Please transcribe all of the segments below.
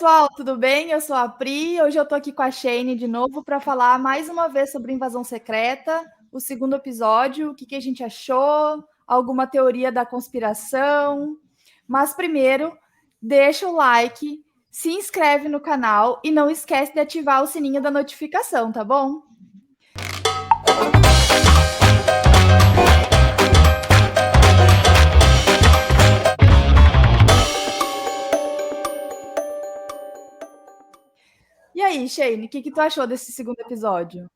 Pessoal, tudo bem? Eu sou a Pri. Hoje eu tô aqui com a Shane de novo para falar mais uma vez sobre Invasão Secreta, o segundo episódio, o que a gente achou, alguma teoria da conspiração. Mas primeiro, deixa o like, se inscreve no canal e não esquece de ativar o sininho da notificação, tá bom? E aí, Shane, o que tu achou desse segundo episódio?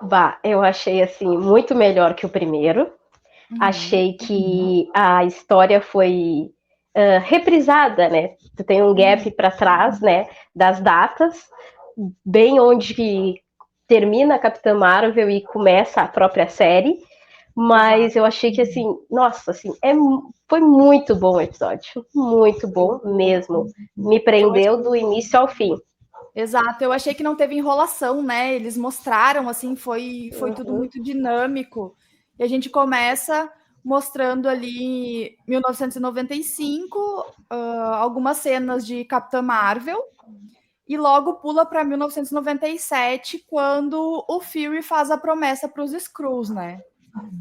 Bah, eu achei assim muito melhor que o primeiro. Achei que a história foi reprisada, né? Tu tem um gap para trás, né? Das datas, bem onde termina a Capitã Marvel e começa a própria série. Exato. Mas eu achei que assim, nossa, assim, foi muito bom o episódio, muito bom mesmo. Me Eu prendeu achei do início ao fim. Exato, eu achei que não teve enrolação, né? Eles mostraram, assim, foi tudo Uhum. muito dinâmico. E a gente começa mostrando ali 1995, algumas cenas de Capitã Marvel, e logo pula para 1997, quando o Fury faz a promessa para os Skrulls, né?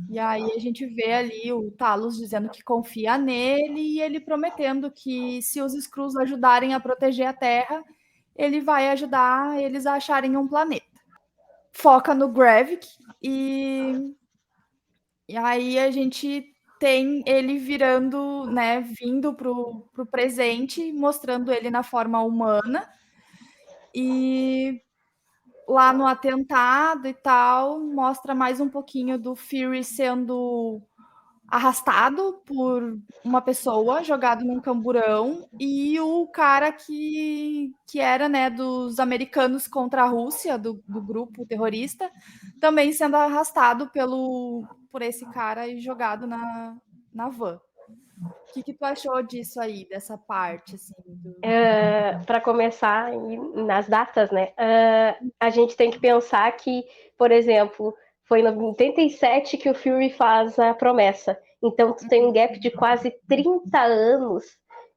E aí a gente vê ali o Talos dizendo que confia nele e ele prometendo que se os Skrulls ajudarem a proteger a Terra, ele vai ajudar eles a acharem um planeta. Foca no Gravik e aí a gente tem ele virando, né, vindo pro presente, mostrando ele na forma humana e lá no atentado e tal, mostra mais um pouquinho do Fury sendo arrastado por uma pessoa, jogado num camburão, e o cara que era, né, dos americanos contra a Rússia, do grupo terrorista, também sendo arrastado por esse cara e jogado na van. O que tu achou disso aí, dessa parte, assim, Para começar nas datas, né? A gente tem que pensar que, por exemplo, foi em 87 que o Fury faz a promessa. Então, tu tem um gap de quase 30 anos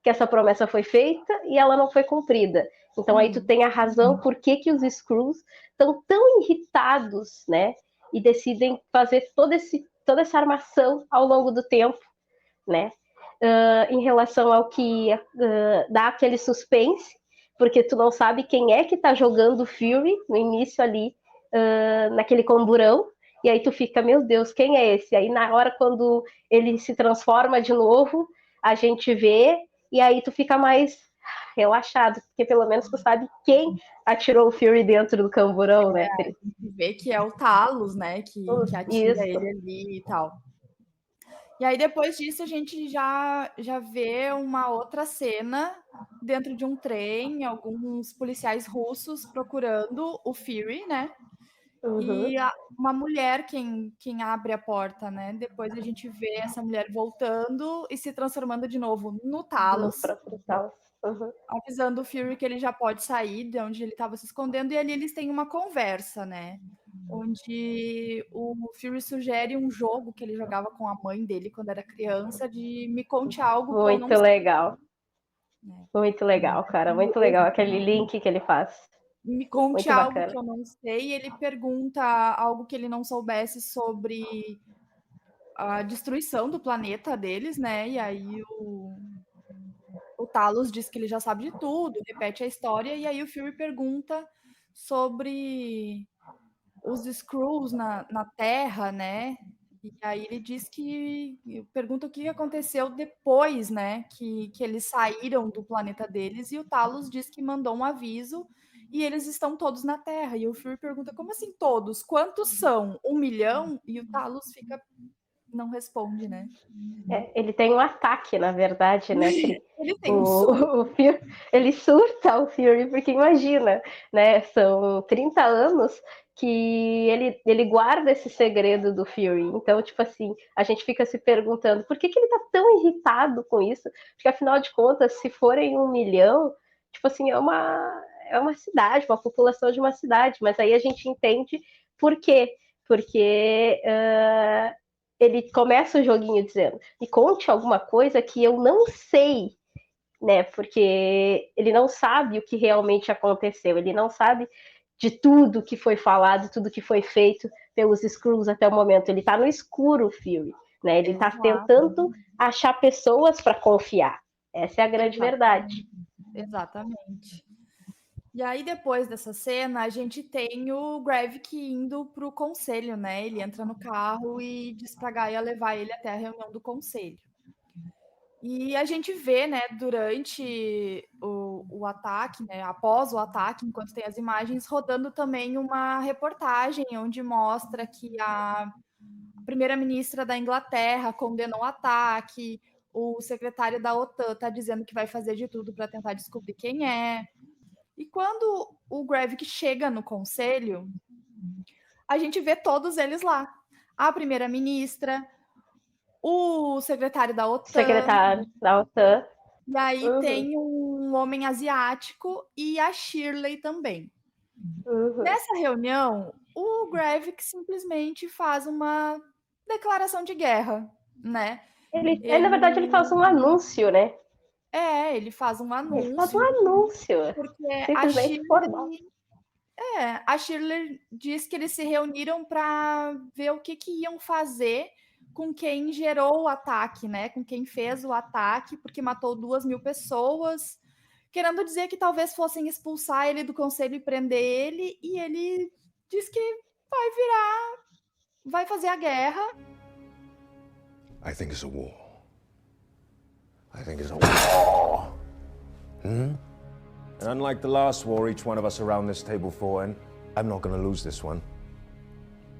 que essa promessa foi feita e ela não foi cumprida. Então, aí tu tem a razão por que os Skrulls estão tão irritados, né? E decidem fazer toda essa armação ao longo do tempo, né? Em relação ao que dá aquele suspense, porque tu não sabe quem é que tá jogando o Fury no início ali, naquele camburão, e aí tu fica, meu Deus, quem é esse? Aí na hora quando ele se transforma de novo, a gente vê, e aí tu fica mais relaxado, porque pelo menos tu sabe quem atirou o Fury dentro do camburão, né? vê que é o Talos, né, que atira Isso. ele ali e tal. E aí, depois disso, a gente já vê uma outra cena dentro de um trem, alguns policiais russos procurando o Fury, né? Uhum. E uma mulher quem abre a porta, né? Depois a gente vê essa mulher voltando e se transformando de novo no No Talos, próprio tal. Uhum. avisando o Fury que ele já pode sair de onde ele estava se escondendo, e ali eles têm uma conversa, né? Onde o Fury sugere um jogo que ele jogava com a mãe dele quando era criança, de me conte algo que eu não Muito sei, legal. né? Muito legal, cara. Muito legal aquele link que ele faz. Me conte Muito algo que bacana. eu não sei, e ele pergunta algo que ele não soubesse sobre a destruição do planeta deles, né? E aí o Talos diz que ele já sabe de tudo, repete a história, e aí o Fury pergunta sobre os Skrulls na Terra, né? E aí ele diz que pergunta o que aconteceu depois, né? Que eles saíram do planeta deles, e o Talos diz que mandou um aviso e eles estão todos na Terra. E o Fury pergunta: como assim todos? Quantos são? 1 milhão? E o Talos fica, não responde, né? Ele tem um ataque, na verdade, né, Pri? Ele tem um surto. O Fury, ele surta o Fury, porque imagina, né? São 30 anos que ele guarda esse segredo do Fury. Então, tipo assim, a gente fica se perguntando por que ele tá tão irritado com isso? Porque afinal de contas, se forem 1 milhão, tipo assim, é uma cidade, uma população de uma cidade, mas aí a gente entende por quê. Porque ele começa o joguinho dizendo: me conte alguma coisa que eu não sei, né? Porque ele não sabe o que realmente aconteceu, ele não sabe de tudo que foi falado, tudo que foi feito pelos Skrulls até o momento. Ele tá no escuro, o filme, né? Ele tá Exato. tentando achar pessoas para confiar. Essa é a grande verdade. Exatamente. E aí, depois dessa cena, a gente tem o Gravik indo pro conselho, né? Ele entra no carro e diz pra Gaia levar ele até a reunião do conselho. E a gente vê, né, durante o ataque, né, após o ataque, enquanto tem as imagens, rodando também uma reportagem onde mostra que a primeira-ministra da Inglaterra condenou o ataque, o secretário da OTAN está dizendo que vai fazer de tudo para tentar descobrir quem é. E quando o Gravik chega no conselho, a gente vê todos eles lá. A primeira-ministra, o secretário da OTAN, Secretário da OTAN. e aí tem um homem asiático e a Shirley também. Nessa reunião, o Gravik simplesmente faz uma declaração de guerra, né? Na verdade, ele faz um anúncio, né? Ele faz um Ele faz um anúncio, anúncio, porque simplesmente formal. A Shirley diz que eles se reuniram para ver o que iam fazer com quem gerou o ataque, né? Com quem fez o ataque, porque matou 2.000 pessoas, querendo dizer que talvez fossem expulsar ele do conselho e prender ele, e ele diz que vai fazer a guerra. I think it's a war. I think it's a war. And unlike the last war each one of us around this table fought in, I'm not going to lose this one.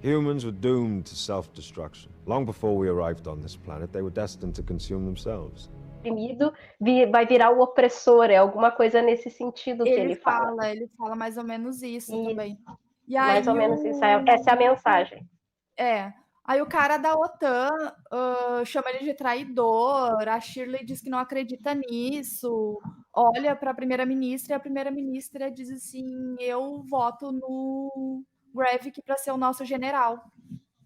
Humans were doomed to self-destruction. Long before we arrived on this planet, they were destined to consume themselves. Vai virar o opressor, é alguma coisa nesse sentido que ele fala. Ele fala mais ou menos isso também. E mais aí ou menos isso, essa é a mensagem. Aí o cara da OTAN chama ele de traidor, a Shirley diz que não acredita nisso, olha para a primeira-ministra e a primeira-ministra diz assim, eu voto no Gravik para ser o nosso general.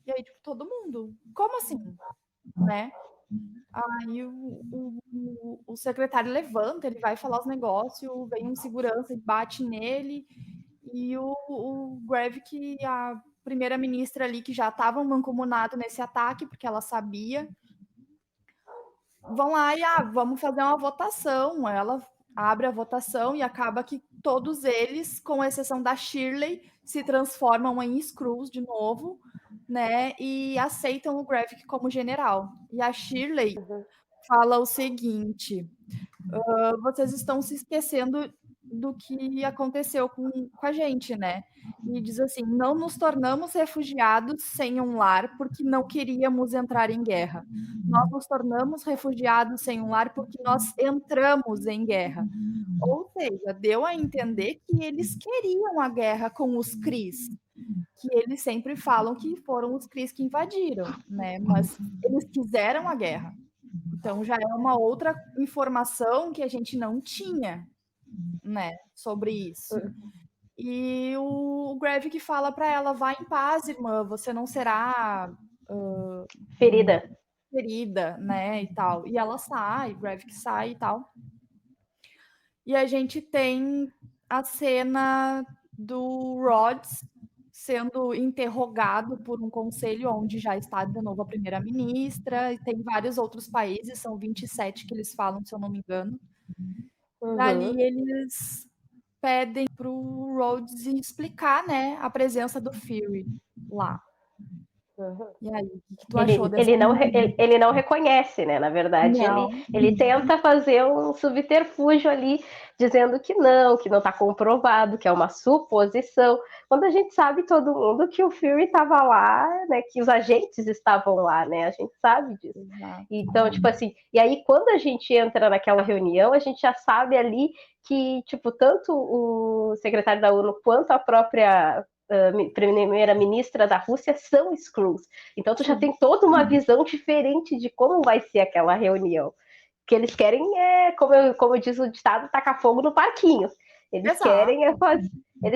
E aí, tipo, todo mundo, como assim? Né? Aí o secretário levanta, ele vai falar os negócios, vem um segurança e bate nele, e o Gravik, a primeira-ministra ali, que já estava mancomunado nesse ataque, porque ela sabia, vão lá e vamos fazer uma votação. Ela abre a votação e acaba que todos eles, com exceção da Shirley, se transformam em Skrulls de novo, né? E aceitam o Gravik como general. E a Shirley fala o seguinte: vocês estão se esquecendo do que aconteceu com a gente, né? E diz assim: não nos tornamos refugiados sem um lar porque não queríamos entrar em guerra. Nós nos tornamos refugiados sem um lar porque nós entramos em guerra. Ou seja, deu a entender que eles queriam a guerra com os Cris, que eles sempre falam que foram os Cris que invadiram, né? Mas eles quiseram a guerra. Então já é uma outra informação que a gente não tinha, né, sobre isso. E o Gravik fala para ela: vá em paz, irmã, você não será ferida, né, e tal. E ela sai, o Gravik sai e tal. E a gente tem a cena do Rhodes sendo interrogado por um conselho onde já está de novo a primeira-ministra, e tem vários outros países, são 27 que eles falam, se eu não me engano. Dali eles pedem para o Rhodes explicar, né, a presença do Fury lá. E aí, o que tu achou dessa? Ele não reconhece, né? Na verdade, ele tenta fazer um subterfúgio ali, dizendo que não está comprovado, que é uma suposição, quando a gente sabe todo mundo que o Fury estava lá, né? Que os agentes estavam lá, né? A gente sabe disso. Então, tipo assim, e aí quando a gente entra naquela reunião, a gente já sabe ali que, tipo, tanto o secretário da ONU quanto a própria primeira-ministra da Rússia são Skrulls. Então tu já tem toda uma visão diferente de como vai ser aquela reunião. Que eles querem como diz o ditado, tacar fogo no parquinho. Eles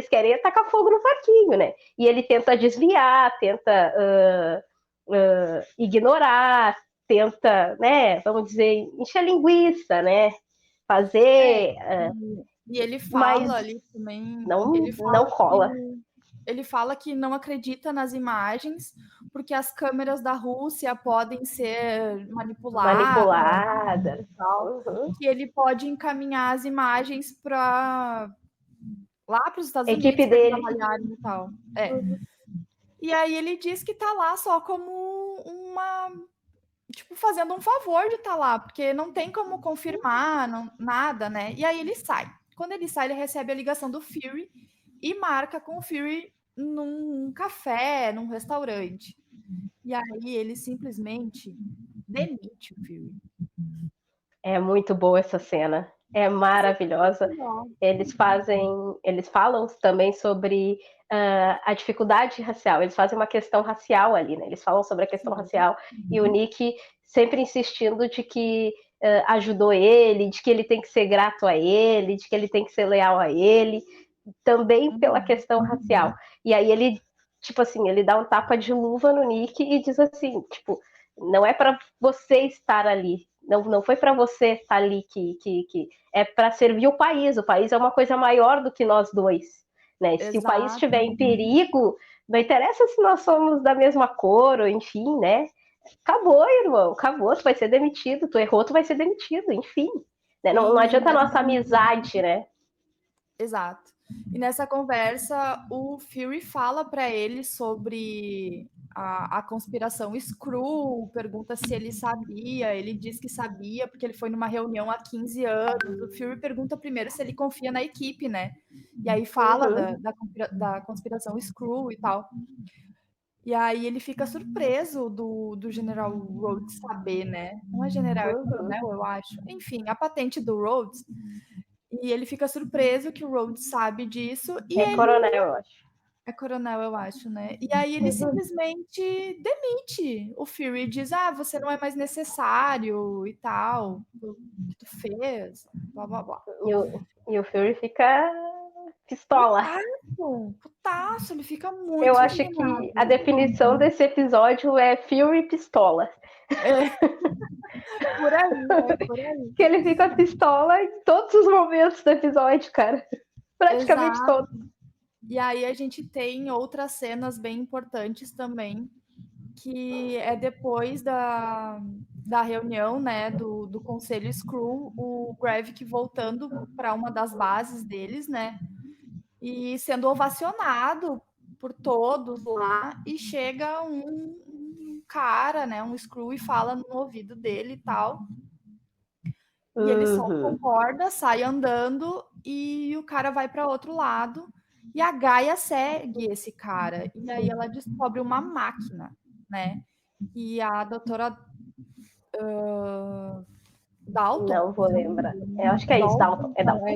querem tacar fogo no parquinho, né? E ele tenta desviar, tenta ignorar, tenta, né, vamos dizer, encher linguiça, né? fazer, E ele mas fala ali também, não cola. Ele fala que não acredita nas imagens porque as câmeras da Rússia podem ser manipuladas e tal, que ele pode encaminhar as imagens para lá para os Estados A Unidos equipe para dele. trabalharem e tal. E aí ele diz que tá lá só como uma, tipo, fazendo um favor de estar lá, porque não tem como confirmar nada, né? E aí ele sai. Quando ele sai, ele recebe a ligação do Fury e marca com o Fury num café, num restaurante. E aí ele simplesmente demite o Fury. É muito boa essa cena. É maravilhosa. Eles falam também sobre a dificuldade racial. Eles fazem uma questão racial ali, né? Eles falam sobre a questão racial e o Nick sempre insistindo de que ajudou ele, de que ele tem que ser grato a ele, de que ele tem que ser leal a ele, também pela questão racial. E aí ele, tipo assim, ele dá um tapa de luva no Nick e diz assim, tipo, não é para você estar ali, não foi para você estar ali que é para servir o país é uma coisa maior do que nós dois, né? Se o país estiver em perigo, não interessa se nós somos da mesma cor, ou enfim, né? Acabou, irmão, acabou, tu vai ser demitido, tu errou, tu vai ser demitido, enfim. Né? Não adianta a nossa amizade, né? Exato. E nessa conversa, o Fury fala para ele sobre a conspiração Skrull, pergunta se ele sabia, ele diz que sabia, porque ele foi numa reunião há 15 anos. O Fury pergunta primeiro se ele confia na equipe, né? E aí fala da conspiração Skrull e tal. E aí ele fica surpreso do General Rhodes saber, né? Não é general, é coronel, eu acho. Enfim, a patente do Rhodes. E ele fica surpreso que o Rhodes sabe disso. E ele... coronel, eu acho. É coronel, eu acho, né? E aí ele simplesmente demite o Fury e diz: você não é mais necessário e tal. O que tu fez, blá blá blá. E o Fury fica pistola. Putaço, ele fica muito. Eu acho que a definição desse episódio é Fury pistola. Por aí, né? Por aí. Que ele fica pistola em todos os momentos do episódio, cara. Praticamente todos. E aí a gente tem outras cenas bem importantes também, que é depois da reunião, né, do Conselho Skrull, o Gravik voltando para uma das bases deles, né, e sendo ovacionado por todos lá, e chega um cara, né, um Skrull, e fala no ouvido dele e tal, e ele só concorda, sai andando, e o cara vai para outro lado, e a Gaia segue esse cara, e aí ela descobre uma máquina, né? E a doutora Dalton. Não vou lembrar. Eu acho que é isso, Dalton. É Dalton.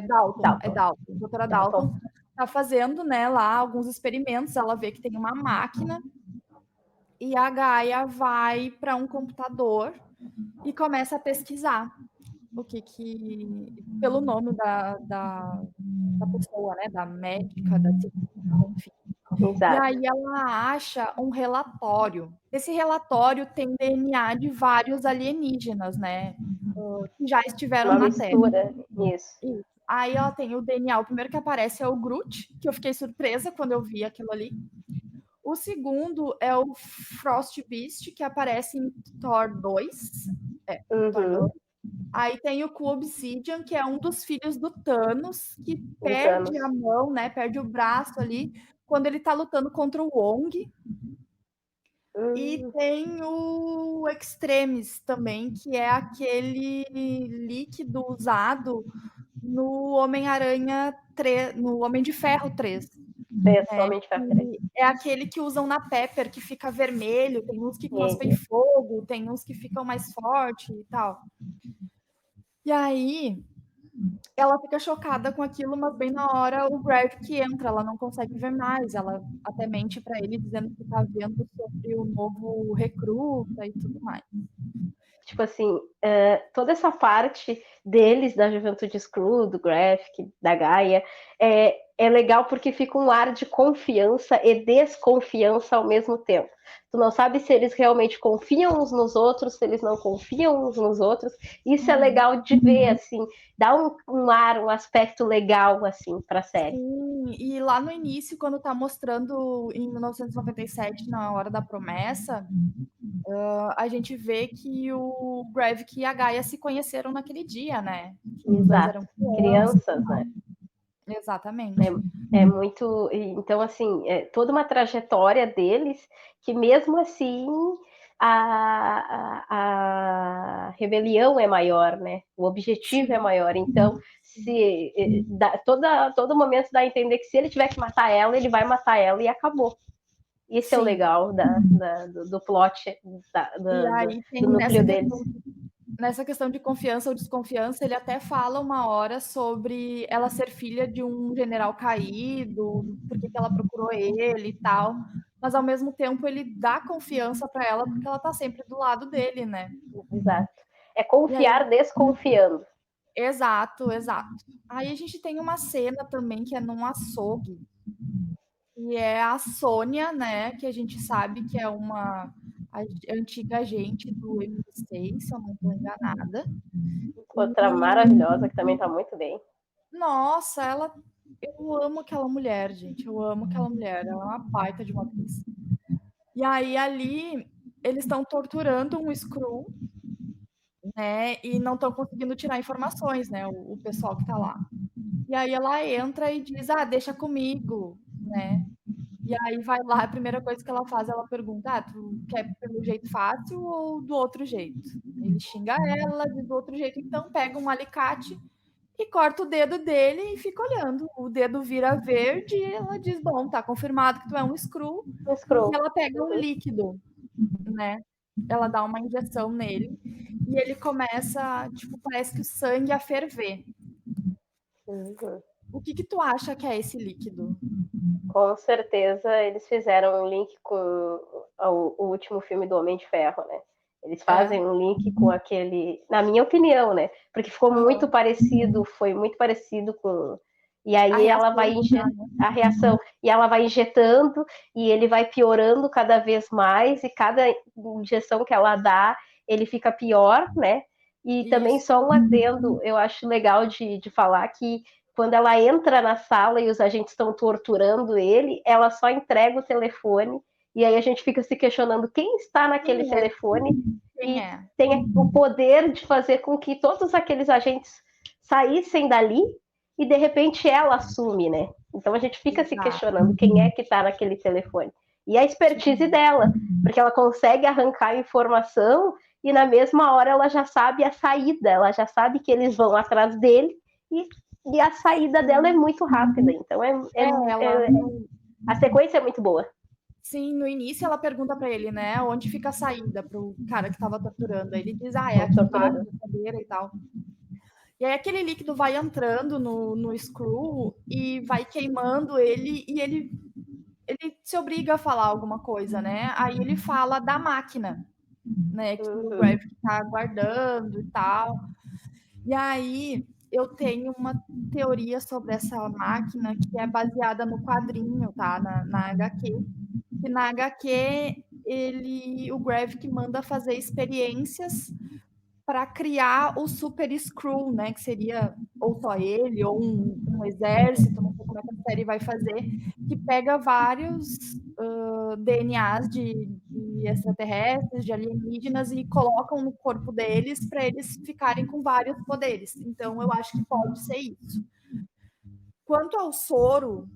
É Dalton. A doutora Dalton está fazendo, né, lá alguns experimentos. Ela vê que tem uma máquina e a Gaia vai para um computador e começa a pesquisar o que pelo nome da pessoa, né, da médica, da cientista, enfim. Exato. E aí ela acha um relatório. Esse relatório tem DNA de vários alienígenas, né? Que já estiveram na Terra. Isso. Aí ela tem o DNA. O primeiro que aparece é o Groot, que eu fiquei surpresa quando eu vi aquilo ali. O segundo é o Frost Beast, que aparece em Thor 2. Thor 2. Aí tem o Obsidian, que é um dos filhos do Thanos, que perde a mão, né? Perde o braço ali, quando ele tá lutando contra o Wong. E tem o Extremis também, que é aquele líquido usado no Homem-Aranha 3, no Homem de Ferro 3. Homem de Ferro 3. É aquele que usam na Pepper, que fica vermelho, tem uns que cospem fogo, tem uns que ficam mais fortes e tal. E aí, ela fica chocada com aquilo, mas bem na hora o Gravik entra, ela não consegue ver mais, ela até mente para ele dizendo que tá vendo sobre o novo recruta e tudo mais. Tipo assim, toda essa parte deles, da Juventude Skrull, do Gravik, da Gaia, é legal porque fica um ar de confiança e desconfiança ao mesmo tempo. Tu não sabe se eles realmente confiam uns nos outros, se eles não confiam uns nos outros. Isso é legal de ver, assim, dá um ar, um aspecto legal, assim, pra série. Sim, e lá no início, quando tá mostrando em 1997, na Hora da Promessa, a gente vê que o Gravik e a Gaia se conheceram naquele dia, né? Que os dois eram Exato. Crianças, né? Exatamente. É muito. Então, assim, é toda uma trajetória deles que, mesmo assim, a rebelião é maior, né? O objetivo é maior. Então, se todo momento dá a entender que se ele tiver que matar ela, ele vai matar ela e acabou. Isso é o Sim. legal do plot, E aí tem do núcleo deles. Nessa questão de confiança ou desconfiança, ele até fala uma hora sobre ela ser filha de um general caído, porque ela procurou ele e tal. Mas ao mesmo tempo ele dá confiança para ela porque ela tá sempre do lado dele, né? Exato. É confiar aí, desconfiando. exato, exato. Aí a gente tem uma cena também que é num açougue. E é a Sônia, né? Que a gente sabe que é uma antiga agente do MI6, se eu não estou enganada. Outra maravilhosa que também tá muito bem. Nossa, eu amo aquela mulher, gente. Eu amo aquela mulher. Ela é uma baita de uma atriz. E aí ali eles estão torturando um Skrull, né? E não estão conseguindo tirar informações, né? O pessoal que tá lá. E aí ela entra e diz: "Ah, deixa comigo", né? E aí vai lá, a primeira coisa que ela faz, ela pergunta: "Ah, tu quer pelo jeito fácil ou do outro jeito?" Ele xinga ela, diz do outro jeito, então pega um alicate e corta o dedo dele e fica olhando. O dedo vira verde e ela diz: "Bom, tá confirmado que tu é um Skrull". Um Skrull. E ela pega um líquido, né? Ela dá uma injeção nele e ele começa, tipo, parece que o sangue a ferver. Uhum. O que tu acha que é esse líquido? Com certeza eles fizeram um link com o último filme do Homem de Ferro, né? Eles fazem um link com aquele, na minha opinião, né? Porque ficou muito parecido, foi muito parecido com. E aí ela vai a reação, e ela vai injetando e ele vai piorando cada vez mais e cada injeção que ela dá, ele fica pior, né? E também só um adendo, eu acho legal de falar que quando ela entra na sala e os agentes estão torturando ele, ela só entrega o telefone e aí a gente fica se questionando quem está naquele telefone e tem o poder de fazer com que todos aqueles agentes saíssem dali e de repente ela assume, né? Então a gente fica se questionando quem é que está naquele telefone. E a expertise dela, porque ela consegue arrancar a informação e na mesma hora ela já sabe a saída, ela já sabe que eles vão atrás dele e a saída dela é muito rápida, então a sequência é muito boa. Sim, no início ela pergunta para ele, né, onde fica a saída pro cara que estava torturando. Aí ele diz, é aqui embaixo da cadeira e tal. E aí aquele líquido vai entrando no Skrull e vai queimando ele e ele se obriga a falar alguma coisa, né? Aí ele fala da máquina, né, que o Gravik tá guardando e tal. E aí eu tenho uma teoria sobre essa máquina que é baseada no quadrinho, tá? Na HQ. Que na HQ o Gravik manda fazer experiências para criar o Super Skrull, né? Que seria ou só ele, ou um exército, não sei como é que a série vai fazer, que pega vários DNAs de extraterrestres, de alienígenas, e colocam no corpo deles para eles ficarem com vários poderes. Então, eu acho que pode ser isso. Quanto ao soro,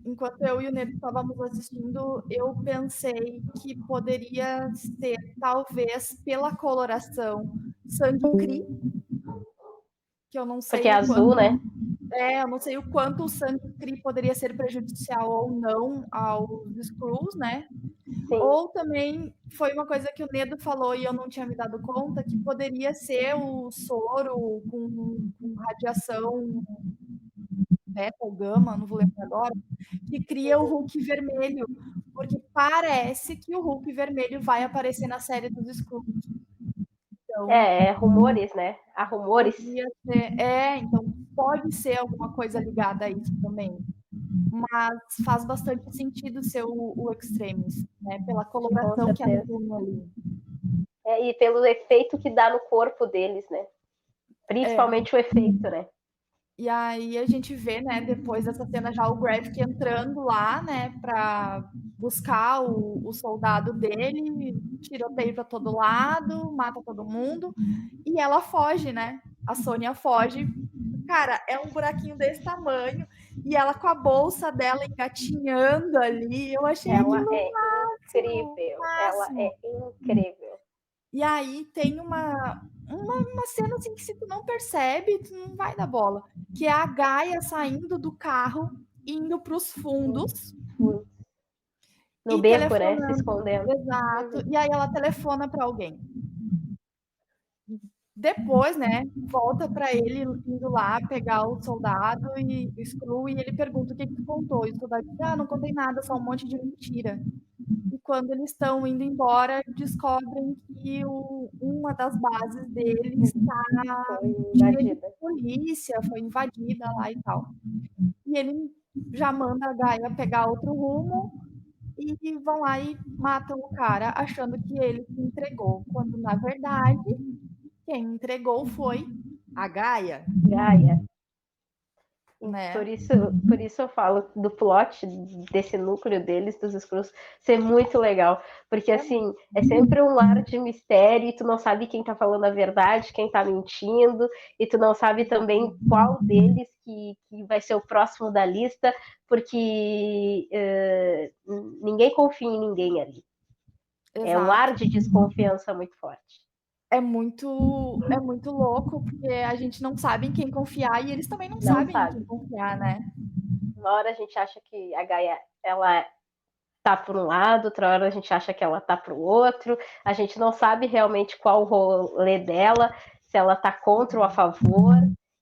enquanto eu e o Neto estávamos assistindo, eu pensei que poderia ser, talvez, pela coloração, sangue Kree, que eu não sei. Porque é azul, né? Eu não sei o quanto o sangue Kree poderia ser prejudicial ou não aos Skrulls, né? Sim. Ou também foi uma coisa que o Nedo falou e eu não tinha me dado conta, que poderia ser o soro com radiação beta ou gama, não vou lembrar agora, que cria o Hulk vermelho, porque parece que o Hulk vermelho vai aparecer na série dos Skrulls. Então, rumores, né? Há rumores. Então pode ser alguma coisa ligada a isso também. Mas faz bastante sentido ser o Extremis, né? Pela coloração que ela tem ali. E pelo efeito que dá no corpo deles, né? Principalmente o efeito, né? E aí a gente vê, né, depois dessa cena já o Gravik entrando lá, né, pra buscar o soldado dele, tiroteio pra todo lado, mata todo mundo, e ela foge, né? A Sônia foge. Cara, é um buraquinho desse tamanho, e ela com a bolsa dela engatinhando ali, eu achei Ela aquilo é máximo, incrível, ela máximo. é incrível. E aí tem uma cena assim que se tu não percebe, tu não vai dar bola. Que é a Gaia saindo do carro, indo pros fundos. No E beco, né? Se telefonando. escondendo. Exato. E aí ela telefona para alguém. Depois, né, volta para ele indo lá pegar o soldado e o Skrull, e ele pergunta o que tu contou. E o soldado diz, não contei nada, só um monte de mentira. E quando eles estão indo embora, descobrem que uma das bases deles está cheia de polícia, foi invadida lá e tal. E ele já manda a Gaia pegar outro rumo e vão lá e matam o cara, achando que ele se entregou. Quando, na verdade, quem entregou foi a Gaia. Gaia. Né? Por isso eu falo do plot desse núcleo deles, dos Skrulls, ser muito legal. Porque, assim, é sempre um ar de mistério e tu não sabe quem tá falando a verdade, quem tá mentindo, e tu não sabe também qual deles que vai ser o próximo da lista, porque ninguém confia em ninguém ali. Exato. É um ar de desconfiança muito forte. É muito louco, porque a gente não sabe em quem confiar e eles também não sabem em quem confiar, né? Uma hora a gente acha que a Gaia, ela tá por um lado, outra hora a gente acha que ela tá pro outro, a gente não sabe realmente qual o rolê dela, se ela tá contra ou a favor.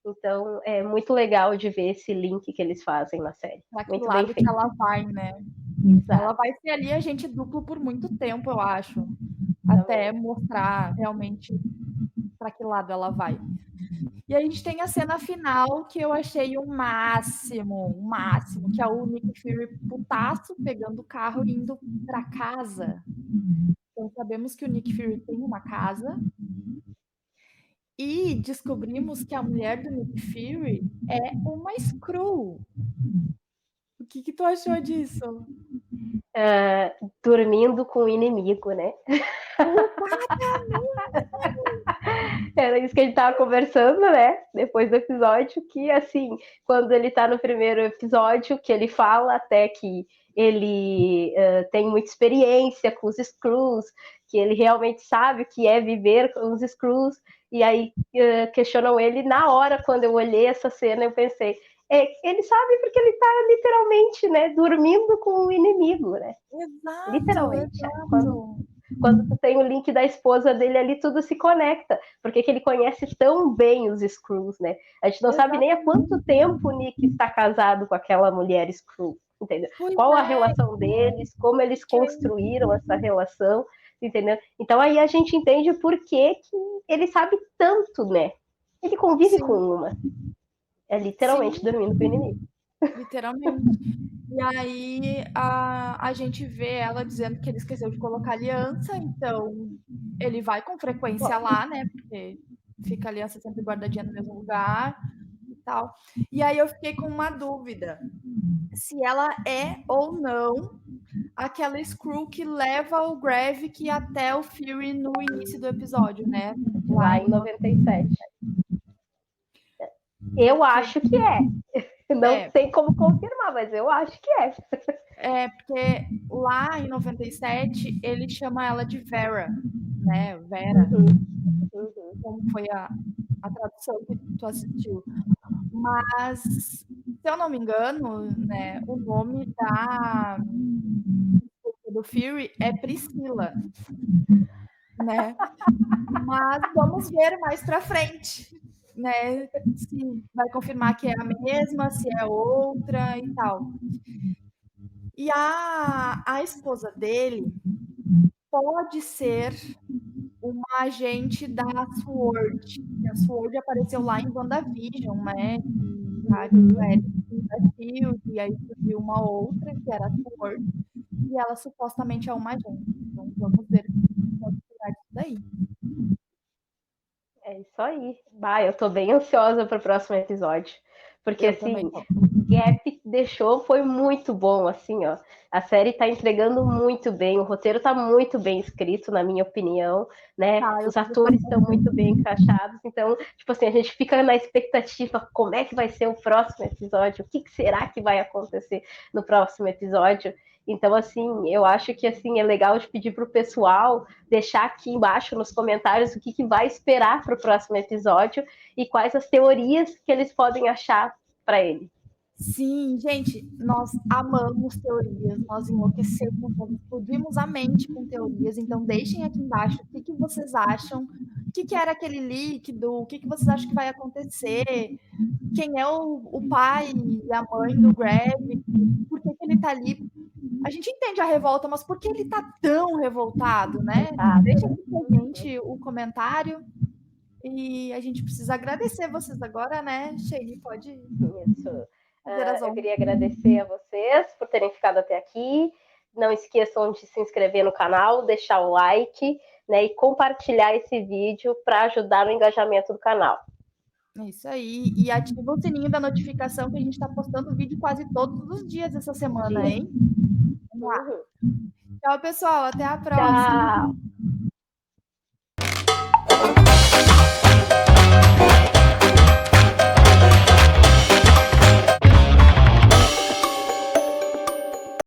Então é muito legal de ver esse link que eles fazem na série. Pra que muito lado bem feito. que ela vai, né? Exato. Ela vai ser ali agente duplo por muito tempo, eu acho. Até mostrar realmente para que lado ela vai. E a gente tem a cena final que eu achei o máximo, que é o Nick Fury putaço pegando o carro e indo para casa. Então sabemos que o Nick Fury tem uma casa. E descobrimos que a mulher do Nick Fury é uma Skrull. O que tu achou disso? Dormindo com o inimigo, né? Era isso que a gente tava conversando, né? Depois do episódio, que assim, quando ele tá no primeiro episódio, que ele fala até que ele tem muita experiência com os Skrulls, que ele realmente sabe o que é viver com os Skrulls, e aí questionam ele. Na hora, quando eu olhei essa cena, eu pensei, ele sabe porque ele tá literalmente, né, dormindo com o inimigo, né? Exato, Literalmente. exato. Quando tu tem o link da esposa dele ali, tudo se conecta, porque que ele conhece tão bem os Skrulls, né? A gente não sabe nem há quanto tempo o Nick está casado com aquela mulher Skrull, entendeu? Qual a relação deles, como eles construíram essa relação, entendeu? Então aí a gente entende por que ele sabe tanto, né? Ele convive com uma. É literalmente dormindo com o inimigo. Literalmente. E aí a gente vê ela dizendo que ele esqueceu de colocar aliança, então ele vai com frequência lá, né? Porque fica a aliança sempre guardadinha no mesmo lugar e tal. E aí eu fiquei com uma dúvida. Se ela é ou não aquela Skrull que leva o Gravik até o Fury no início do episódio, né? Lá em 97. Eu acho que é. Não tem como confirmar, mas eu acho que é. É, porque lá em 97 ele chama ela de Vera, né? Vera. Como foi a tradução que tu assistiu. Mas, se eu não me engano, né, o nome do Fury é Priscila, né? Mas vamos ver mais pra frente, né? Se vai confirmar que é a mesma, se é outra e tal. E a esposa dele pode ser uma agente da SWORD, a Sword apareceu lá em WandaVision, né? Da Shield, e aí surgiu uma outra, que era a Sword, e ela supostamente é uma agente. Então vamos ver o que pode tirar disso daí. É isso aí. Bah, eu tô bem ansiosa pro próximo episódio. Porque, Eu assim, também tô. o gap que deixou foi muito bom, assim, ó. A série tá entregando muito bem, o roteiro tá muito bem escrito, na minha opinião, né? Tá, eu Os tô atores gostando estão muito bem encaixados, então, tipo assim, a gente fica na expectativa como é que vai ser o próximo episódio, o que será que vai acontecer no próximo episódio. Então, assim, eu acho que assim é legal de pedir pro pessoal deixar aqui embaixo nos comentários o que vai esperar para o próximo episódio e quais as teorias que eles podem achar para ele. Sim, gente, nós amamos teorias, nós enlouquecemos, nós explodimos a mente com teorias, então deixem aqui embaixo o que vocês acham, o que era aquele líquido, o que vocês acham que vai acontecer, quem é o pai e a mãe do Greg, por que ele tá ali. A gente entende a revolta, mas por que ele tá tão revoltado, né? Deixa aqui pra gente o comentário. E a gente precisa agradecer vocês agora, né? Sheili, pode Isso. fazer as Eu honras. queria agradecer a vocês por terem ficado até aqui. Não esqueçam de se inscrever no canal, deixar o like, né, e compartilhar esse vídeo para ajudar no engajamento do canal. É isso aí. E ativa o sininho da notificação que a gente está postando vídeo quase todos os dias essa semana, hein? Vamos lá. Tchau, pessoal. Até a próxima. Tchau!